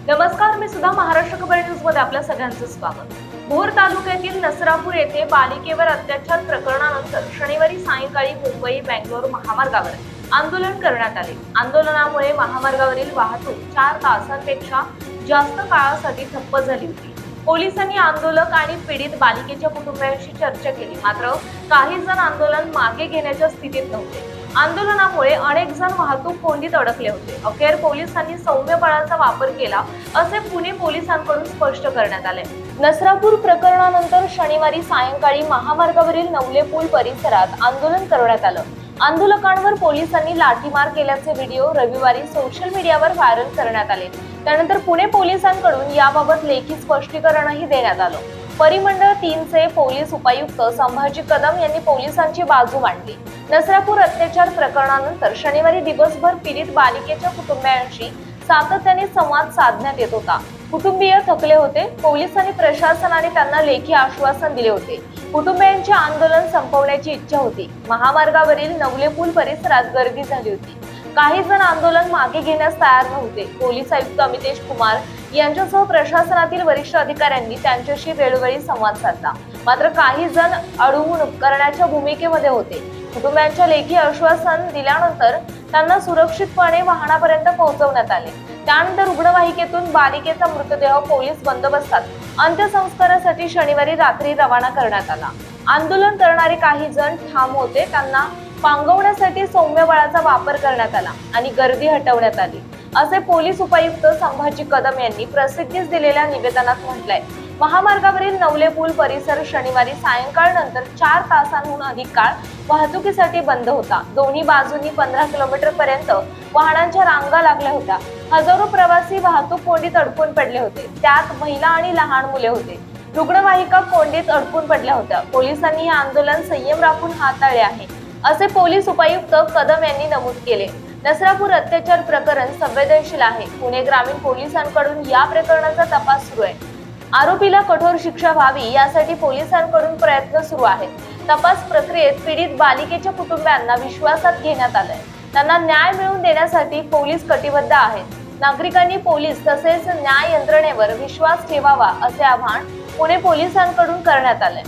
नमस्कार, मी सुद्धा महाराष्ट्र खबर न्यूज मध्ये आपल्या सगळ्यांचं स्वागत। भोर तालुक्यातील नसरापूर येथे बालिकेवर अत्याचार प्रकरणानंतर शनिवारी सायंकाळी मुंबई बेंगलोर महामार्गावर आंदोलन करण्यात आले। आंदोलनामुळे महामार्गावरील वाहतूक 4 तासांपेक्षा जास्त काळासाठी ठप्प झाली होती। पोलिसांनी आंदोलक आणि पीडित बालिकेच्या कुटुंबियांशी चर्चा केली, मात्र काही जण आंदोलन मागे घेण्याच्या स्थितीत नव्हते। आंदोलनामुळे अनेक जण वाहतूक कोंडीत अडकले होते। अखेर पोलिसांनी सौम्य बळाचा वापर केला असे पुणे पोलिसांकडून स्पष्ट करण्यात आले। नसरापूर प्रकरणानंतर शनिवारी सायंकाळी महामार्गावरील नवले पूल परिसरात आंदोलन करण्यात आलं। आंदोलकांवर पोलिसांनी लाठीमार केल्याचे व्हिडिओ रविवारी सोशल मीडियावर व्हायरल करण्यात आले। त्यानंतर पुणे पोलिसांकडून याबाबत लेखी स्पष्टीकरणही देण्यात आलं। परिमंडळ 3 चे पोलीस उपायुक्त संभाजी कदम यांनी पोलिसांची बाजू मांडली। नसरापूर अत्याचार प्रकरणानंतर शनिवारी दिवसभर पीडित बालिकेच्या कुटुंबियांशी सातत्याने संवाद साधण्यात येत होता। कुटुंबीय थकले होते। पोलिसांनी प्रशासनाने त्यांना लेखी आश्वासन दिले होते। कुटुंबियांचे आंदोलन संपवण्याची इच्छा होती। महामार्गावरील नवले पूल परिसरात गर्दी झाली होती। काही जण आंदोलन मागे घेण्यास तयार नव्हते। पोलीस आयुक्त अमितेश कुमार यांच्यासह प्रशासनातील वरिष्ठ अधिकाऱ्यांनी त्यांच्याशी वेळोवेळी संवाद साधला, मात्र काही जण अडवणूक करण्याच्या भूमिकेमध्ये होते। कुटुंबियांच्या लेखी आश्वासन दिल्यानंतर त्यांना सुरक्षितपणे वाहनापर्यंत पोहोचवण्यात आले। त्यानंतर रुग्णवाहिकेतून बालिकेचा मृतदेह पोलीस बंदोबस्तात अंत्यसंस्कारासाठी शनिवारी रात्री रवाना करण्यात आला। आंदोलन करणारे काही जण ठाम होते। त्यांना पांगवण्यासाठी सौम्य बळाचा वापर करण्यात आला आणि गर्दी हटवण्यात आली, असे पोलीस उपायुक्त संभाजी कदम यांनी प्रसिद्धीस दिलेल्या निवेदनात म्हटलंय। महामार्गावरील नवले पूल परिसर शनिवारी सायंकाळनंतर 4 तासांहून अधिक काळ वाहतुकीसाठी बंद होता। दोन्ही बाजूंनी 15 किलोमीटर पर्यंत वाहनांच्या रांगा लागल्या होत्या। हजारो प्रवासी वाहतूक कोंडीत अडकून पडले होते। त्यात महिला आणि लहान मुले होते। रुग्णवाहिका कोंडीत अडकून पडल्या होत्या। पोलिसांनी हे आंदोलन संयम राखून हाताळले आहे, असे पोलीस उपायुक्त कदम यांनी नमूद केले। नसरापूर अत्याचार प्रकरण संवेदनशील आहे। पुणे ग्रामीण पोलिसांकडून या प्रकरणाचा तपास सुरू आहे। आरोपीला कठोर शिक्षा व्हावी यासाठी पोलिसांकडून प्रयत्न सुरू आहेत। तपास प्रक्रियेत पीडित बालिकेच्या कुटुंबियांना विश्वासात घेण्यात आलंय। त्यांना न्याय मिळवून देण्यासाठी पोलीस कटिबद्ध आहेत। नागरिकांनी पोलीस तसेच न्याय यंत्रणेवर विश्वास ठेवावा, असे आवाहन पुणे पोलिसांकडून करण्यात आले।